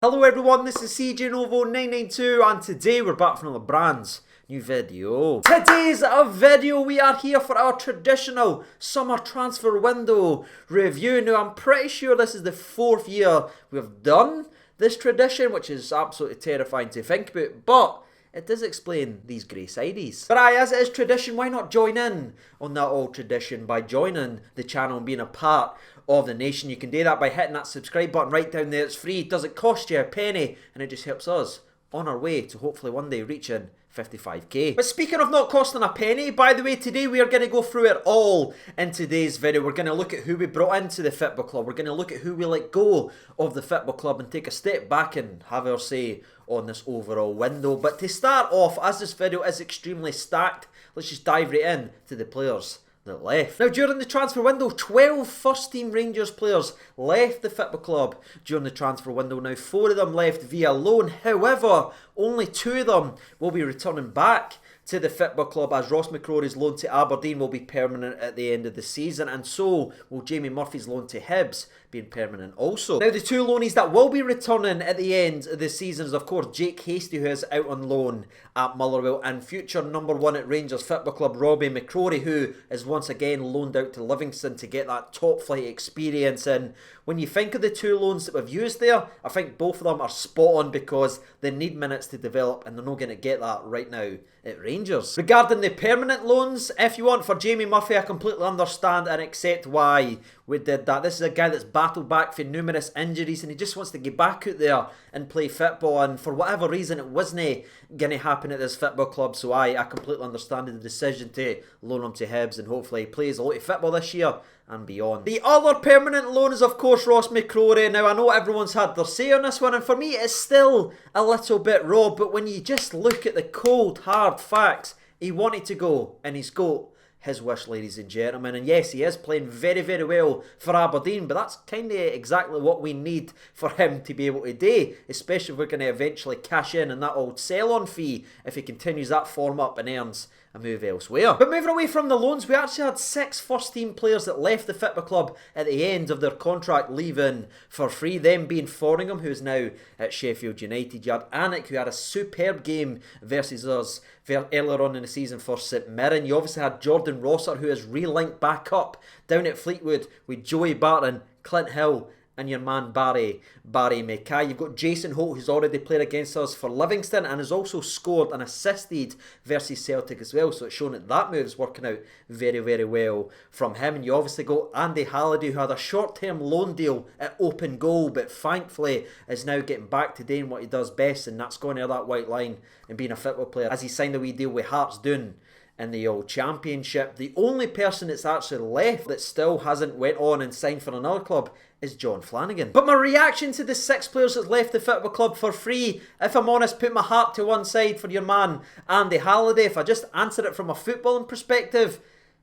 Hello everyone, this is CJ Novo 992 and today we're back from the brand's new video. Today's video we are here for our traditional summer transfer window review. Now I'm pretty sure this is the 4th year we've done this tradition, which is absolutely terrifying to think about, but it does explain these grey sideys. But as it is tradition, why not join in on that old tradition by joining the channel and being a part of the nation? You can do that by hitting that subscribe button right down there. It's free, it doesn't cost you a penny, and it just helps us on our way to hopefully one day reaching 55k. But speaking of not costing a penny, by the way, today we are going to go through it all in today's video. We're going to look at who we brought into the Football Club. We're going to look at who we let go of the Football Club and take a step back and have our say on this overall window. But to start off, as this video is extremely stacked, let's just dive right in to the players that left. Now, during the transfer window, 12 first-team Rangers players left the Football Club during the transfer window. Now, 4 of them left via loan. However, only 2 of them will be returning back to the Football Club, as Ross McCrory's loan to Aberdeen will be permanent at the end of the season, and so will Jamie Murphy's loan to Hibs being permanent also. Now, the 2 loanees that will be returning at the end of the season is, of course, Jake Hastie, who is out on loan at Motherwell, and future number 1 at Rangers Football Club, Robbie McCrory, who is once again loaned out to Livingston to get that top flight experience. And when you think of the 2 loans that we've used there, I think both of them are spot on because they need minutes to develop and they're not going to get that right now at Rangers. Regarding the permanent loans, if you want, for Jamie Murphy, I completely understand and accept why we did that. This is a guy that's battled back for numerous injuries and he just wants to get back out there and play football, and for whatever reason it wasn't going to happen at this Football Club, so I completely understand the decision to loan him to Hibs and hopefully he plays a lot of football this year and beyond. The other permanent loan is, of course, Ross McCrory. Now, I know everyone's had their say on this one, and for me it's still a little bit raw, but when you just look at the cold hard facts, he wanted to go and he's got his wish, ladies and gentlemen. And yes, he is playing very, very well for Aberdeen, but that's kind of exactly what we need for him to be able to do, especially if we're going to eventually cash in on that old sell-on fee if he continues that form up and earns a move elsewhere. But moving away from the loans, we actually had 6 first-team players that left the Football Club at the end of their contract leaving for free, them being Foringham, who's now at Sheffield United. You had Anik, who had a superb game versus us earlier on in the season for St Mirren. You obviously had Jordan Rosser, who has re-linked back up down at Fleetwood with Joey Barton, Clint Hill and your man Barry Mackay. You've got Jason Holt, who's already played against us for Livingston and has also scored and assisted versus Celtic as well, so it's shown that that move's working out very, very well from him. And you obviously got Andy Halliday, who had a short-term loan deal at Open Goal, but thankfully is now getting back to doing what he does best, and that's going near that white line and being a football player, as he signed a wee deal with Hearts Doon in the old Championship. The only person that's actually left that still hasn't went on and signed for another club is John Flanagan. But my reaction to the 6 players that left the Football Club for free, if I'm honest, put my heart to one side for your man Andy Halliday. If I just answer it from a footballing perspective,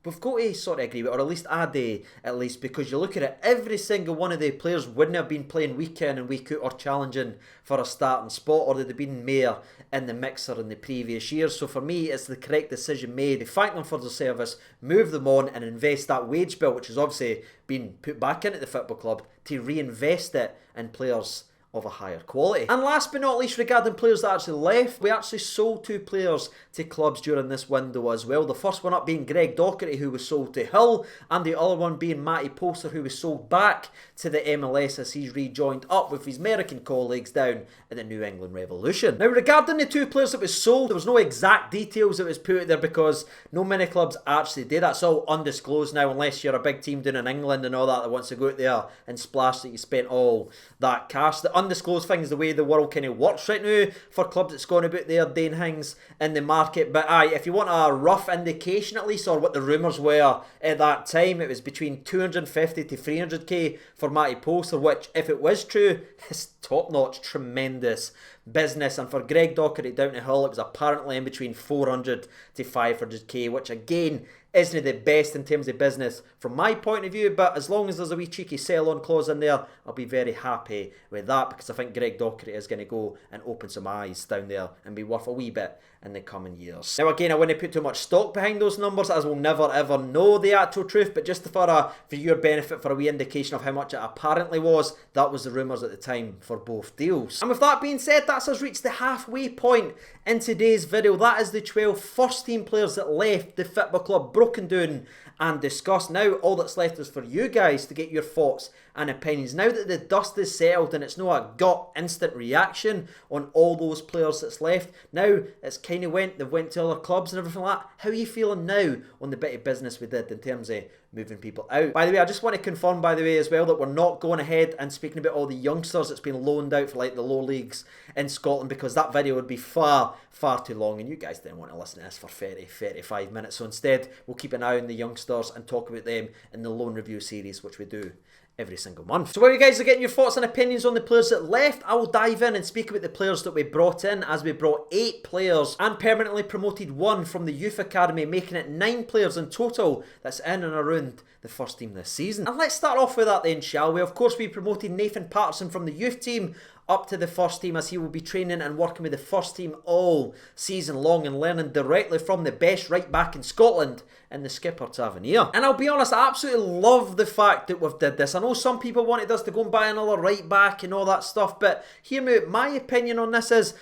we've got to sort of agree with, or at least I do, at least, because you look at it, every single one of the players wouldn't have been playing week in and week out or challenging for a starting spot, or they'd have been more in the mixer in the previous years. So for me, it's the correct decision made to thank them for their service, move them on and invest that wage bill, which has obviously been put back into the Football Club, to reinvest it in players of a higher quality. And last but not least, regarding players that actually left, we actually sold 2 players to clubs during this window as well. The first one up being Greg Docherty, who was sold to Hull, and the other one being Matty Poster, who was sold back to the MLS as he's rejoined up with his American colleagues down in the New England Revolution. Now, regarding the 2 players that was sold, there was no exact details that was put out there because no many clubs actually did that. It's all undisclosed now, unless you're a big team down in England and all that wants to go out there and splash that you spent all that cash. The undisclosed thing is the way the world kind of works right now for clubs that's going about their doing things in the market. But if you want a rough indication at least, or what the rumours were at that time, it was between 250 to 300k for Matty Poster, which, if it was true, is top-notch, tremendous business. And for Greg Docherty down to Hull, it was apparently in between 400 to 500k, which again isn't the best in terms of business from my point of view, but as long as there's a wee cheeky sell-on clause in there, I'll be very happy with that, because I think Greg Docherty is going to go and open some eyes down there and be worth a wee bit in the coming years. Now again, I wouldn't put too much stock behind those numbers, as we'll never ever know the actual truth, but just for your benefit, for a wee indication of how much it apparently was, that was the rumours at the time for both deals. And with that being said, that's us reached the halfway point in today's video. That is the 12 first team players that left the Football Club broken down and discussed. Now all that's left is for you guys to get your thoughts and opinions. Now that the dust is settled and it's not a gut instant reaction on all those players that's left, now it's kind of they've went to other clubs and everything like that. How are you feeling now on the bit of business we did in terms of moving people out? By the way, I just want to confirm, by the way, as well, that we're not going ahead and speaking about all the youngsters that's been loaned out for like the low leagues in Scotland, because that video would be far too long and you guys didn't want to listen to this for 35 minutes. So instead, we'll keep an eye on the youngsters and talk about them in the loan review series, which we do every single month. So while you guys are getting your thoughts and opinions on the players that left, I will dive in and speak about the players that we brought in, as we brought 8 players and permanently promoted 1 from the youth academy, making it 9 players in total that's in and around the first team this season. And let's start off with that then, shall we? Of course, we promoted Nathan Patterson from the youth team up to the first team, as he will be training and working with the first team all season long and learning directly from the best right back in Scotland in the skipper Tavernier. And I'll be honest, I absolutely love the fact that we've did this. I know some people wanted us to go and buy another right back and all that stuff, but hear me out. My opinion on this is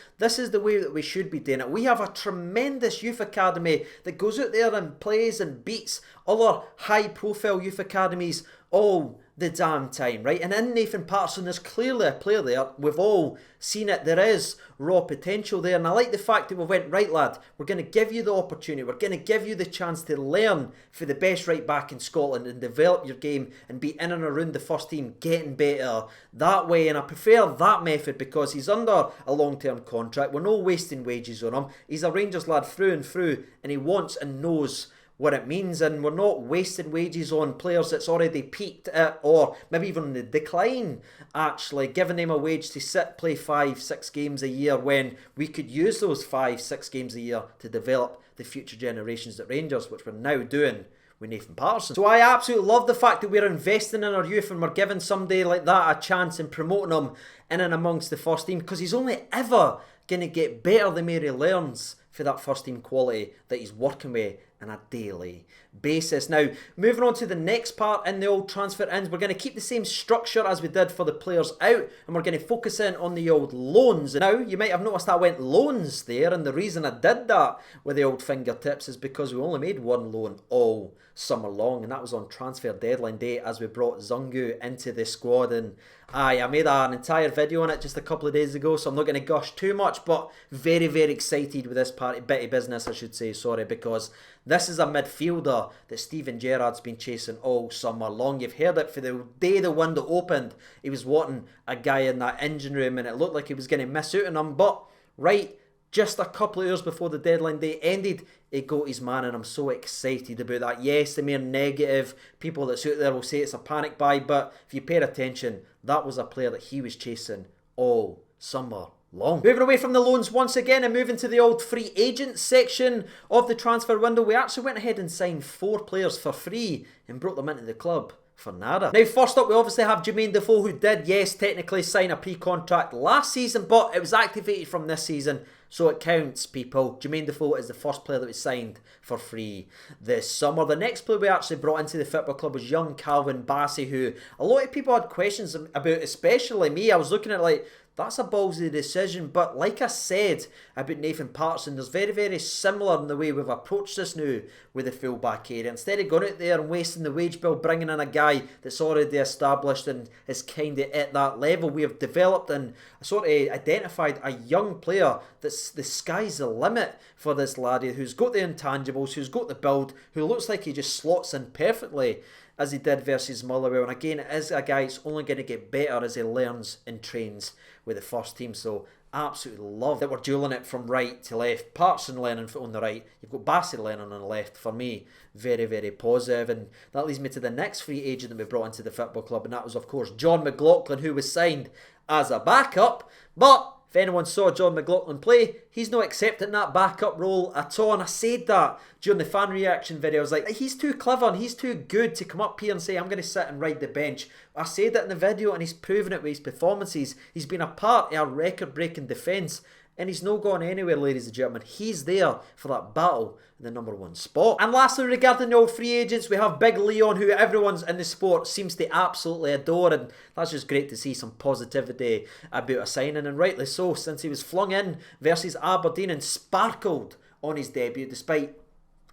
the way that we should be doing it. We have a tremendous youth academy that goes out there and plays and beats other high profile youth academies all the damn time, right? And in Nathan Patterson, there's clearly a player there. We've all seen it. There is raw potential there. And I like the fact that we went, right lad, we're going to give you the opportunity. We're going to give you the chance to learn for the best right back in Scotland and develop your game and be in and around the first team, getting better that way. And I prefer that method because he's under a long-term contract. We're not wasting wages on him. He's a Rangers lad through and through, and he wants and knows what it means, and we're not wasting wages on players that's already peaked at, or maybe even in the decline, actually giving them a wage to sit, play 5-6 games a year, when we could use those 5-6 games a year to develop the future generations at Rangers, which we're now doing with Nathan Patterson. So I absolutely love the fact that we're investing in our youth and we're giving somebody like that a chance and promoting him in and amongst the first team, because he's only ever going to get better the more he learns for that first team quality that he's working with on a daily basis. Now, moving on to the next part in the old transfer ins, we're going to keep the same structure as we did for the players out, and we're going to focus in on the old loans. Now, you might have noticed I went loans there, and the reason I did that with the old fingertips is because we only made 1 loan all summer long, and that was on transfer deadline day, as we brought Zungu into the squad. And I made an entire video on it just a couple of days ago, so I'm not going to gush too much, but very excited with this bit of business, I should say, because this is a midfielder that Steven Gerrard's been chasing all summer long. You've heard it for the day the window opened. He was wanting a guy in that engine room, and it looked like he was going to miss out on him, but right, just a couple of hours before the deadline day ended, he got his man, and I'm so excited about that. Yes, the mere negative people that's out there will say it's a panic buy, but if you pay attention, that was a player that he was chasing all summer long. Moving away from the loans once again and moving to the old free agent section of the transfer window, we actually went ahead and signed 4 players for free and brought them into the club for nada. Now, first up, we obviously have Jermaine Defoe, who did, yes, technically sign a pre-contract last season, but it was activated from this season, so it counts, people. Jermaine Defoe is the first player that was signed for free this summer. The next player we actually brought into the football club was young Calvin Bassey, who a lot of people had questions about, especially me. I was looking at it like, that's a ballsy decision, but like I said about Nathan Patterson, there's very similar in the way we've approached this now with the full-back area. Instead of going out there and wasting the wage bill, bringing in a guy that's already established and is kind of at that level, we have developed and sort of identified a young player that's the sky's the limit for this laddie, who's got the intangibles, who's got the build, who looks like he just slots in perfectly as he did versus Motherwell. And again, it is a guy that's only going to get better as he learns and trains with the first team. So absolutely love that we're dueling it from right to left. Patterson learning on the right, you've got Bassey learning on the left. For me, very positive. And that leads me to the next free agent that we brought into the football club, and that was of course John McLaughlin, who was signed as a backup, but If anyone saw John McLaughlin play, he's not accepting that backup role at all. And I said that during the fan reaction video. I was like, he's too clever and he's too good to come up here and say, I'm going to sit and ride the bench. I said that in the video and he's proven it with his performances. He's been a part of a record-breaking defence. And he's not gone anywhere, ladies and gentlemen. He's there for that battle in the number 1 spot. And lastly, regarding the old free agents, we have Big Leon, who everyone's in the sport seems to absolutely adore. And that's just great to see some positivity about a signing. And rightly so, since he was flung in versus Aberdeen and sparkled on his debut, despite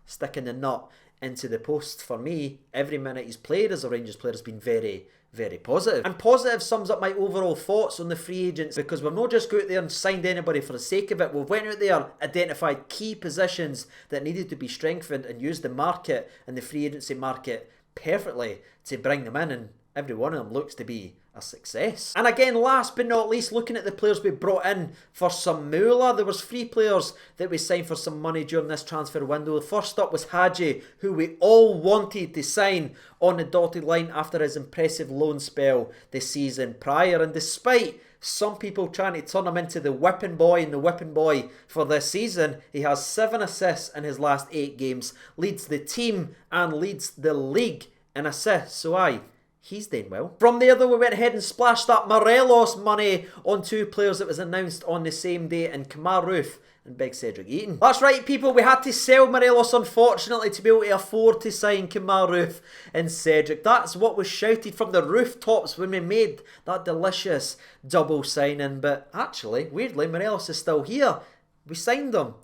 sticking the nut into the post. For me, every minute he's played as a Rangers player has been very, very positive. And positive sums up my overall thoughts on the free agents, because we've not just go out there and signed anybody for the sake of it. We've went out there, identified key positions that needed to be strengthened and used the market and the free agency market perfectly to bring them in, and every one of them looks to be a success. And again, last but not least, looking at the players we brought in for some moolah, there was 3 players that we signed for some money during this transfer window. The first up was Hagi, who we all wanted to sign on the dotted line after his impressive loan spell the season prior. And despite some people trying to turn him into the whipping boy and the whipping boy for this season, he has 7 assists in his last 8 games, leads the team and leads the league in assists. So he's doing well. From there though, we went ahead and splashed that Morelos money on 2 players that was announced on the same day in Kemar Roofe and Big Cedric Eaton. That's right, people, we had to sell Morelos, unfortunately, to be able to afford to sign Kemar Roofe and Cedric. That's what was shouted from the rooftops when we made that delicious double signing. But actually, weirdly, Morelos is still here. We signed him.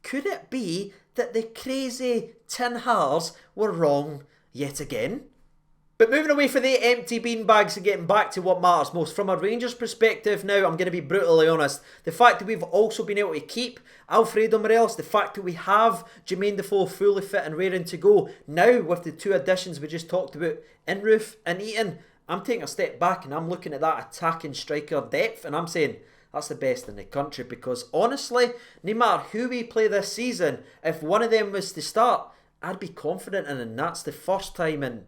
Could it be that the crazy Tin Hars were wrong yet again? But moving away from the empty beanbags and getting back to what matters most, from a Rangers perspective now, I'm going to be brutally honest. The fact that we've also been able to keep Alfredo Morelos, the fact that we have Jermaine Defoe fully fit and raring to go, now with the 2 additions we just talked about in Roofe and Eaton, I'm taking a step back and I'm looking at that attacking striker depth and I'm saying that's the best in the country, because honestly, no matter who we play this season, if one of them was to start, I'd be confident in, and that's the first time in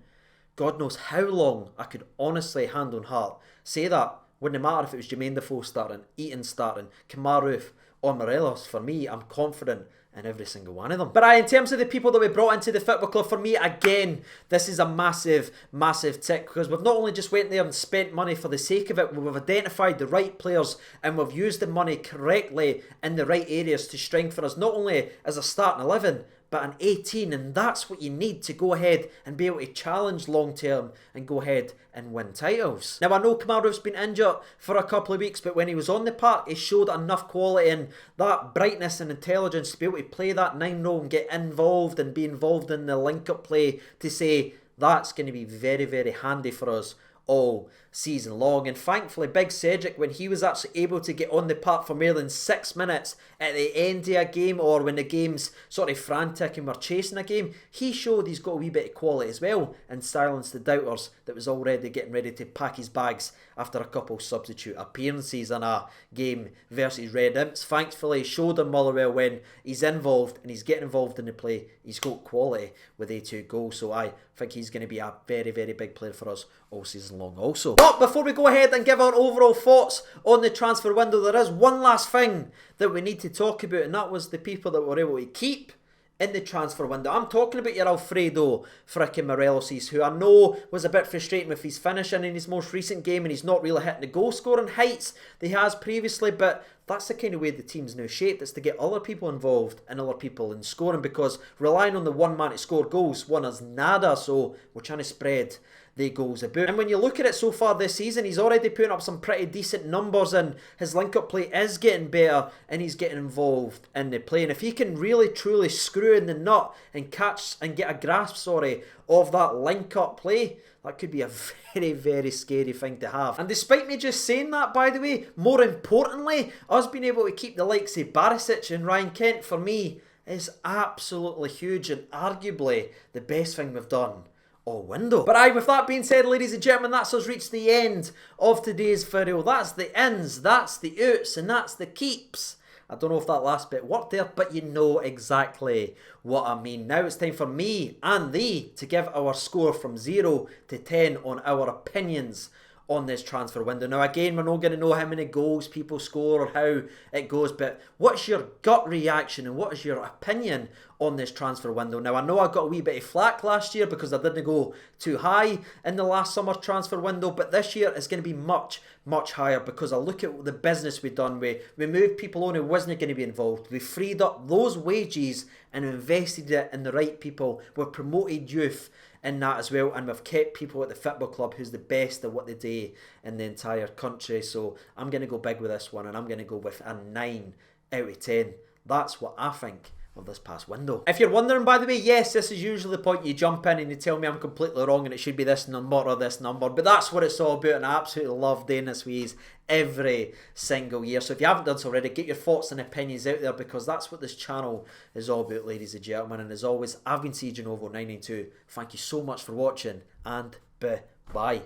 God knows how long I could honestly, hand on heart, say that. Wouldn't matter if it was Jermaine Defoe starting, Eaton starting, Kemar Roofe or Morelos. For me, I'm confident in every single one of them. But in terms of the people that we brought into the football club, for me, again, this is a massive, massive tick, because we've not only just went there and spent money for the sake of it, we've identified the right players and we've used the money correctly in the right areas to strengthen us, not only as a starting 11, but an 18, and that's what you need to go ahead and be able to challenge long term and go ahead and win titles. Now, I know Kemar Roofe's been injured for a couple of weeks, but when he was on the park, he showed enough quality and that brightness and intelligence to be able to play that 9 role and get involved and be involved in the link-up play to say that's going to be very, very handy for us all season long. And thankfully, Big Cedric, when he was actually able to get on the park for more than 6 minutes at the end of a game, or when the game's sort of frantic and we're chasing a game, he showed he's got a wee bit of quality as well and silenced the doubters that was already getting ready to pack his bags after a couple substitute appearances in a game versus Red Imps. Thankfully, he showed him Motherwell when he's involved and he's getting involved in the play. He's got quality with A2 goals, so I think he's going to be a very, very big player for us all season long also. But before we go ahead and give our overall thoughts on the transfer window, there is one last thing that we need to talk about, and that was the people that were able to keep in the transfer window. I'm talking about your Alfredo frickin' Morelos, who I know was a bit frustrating with his finishing in his most recent game, and he's not really hitting the goal scoring heights that he has previously, but that's the kind of way the team's now shaped. It's to get other people involved and other people in scoring, because relying on the one man to score goals won us nada, so we're trying to spread the goals about. And when you look at it so far this season, he's already putting up some pretty decent numbers, and his link-up play is getting better and he's getting involved in the play. And if he can really truly screw in the nut and catch and get a grasp, of that link-up play, that could be a very, very scary thing to have. And despite me just saying that, by the way, more importantly, us being able to keep the likes of Barisic and Ryan Kent, for me, is absolutely huge and arguably the best thing we've done all window. But with that being said, ladies and gentlemen, that's us reached the end of today's video. That's the ins, that's the outs, and that's the keeps. I don't know if that last bit worked there, but you know exactly what I mean. Now it's time for me and thee to give our score from 0 to 10 on our opinions on this transfer window. Now again, we're not going to know how many goals people score or how it goes, but what's your gut reaction and what is your opinion on this transfer window? Now I know I got a wee bit of flack last year because I didn't go too high in the last summer transfer window, but this year it's going to be much higher because I look at the business we've done. We moved people on who wasn't going to be involved. We freed up those wages and invested it in the right people. We've promoted youth in that as well, and we've kept people at the football club who's the best at what they do in the entire country. So I'm going to go big with this one, and I'm going to go with a 9 out of 10. That's what I think of this past window. If you're wondering, by the way, yes, this is usually the point you jump in and you tell me I'm completely wrong and it should be this number or this number, but that's what it's all about, and I absolutely love doing this with every single year. So if you haven't done so already, get your thoughts and opinions out there, because that's what this channel is all about, ladies and gentlemen. And as always, I've been CJNovo992. Thank you so much for watching, and bye.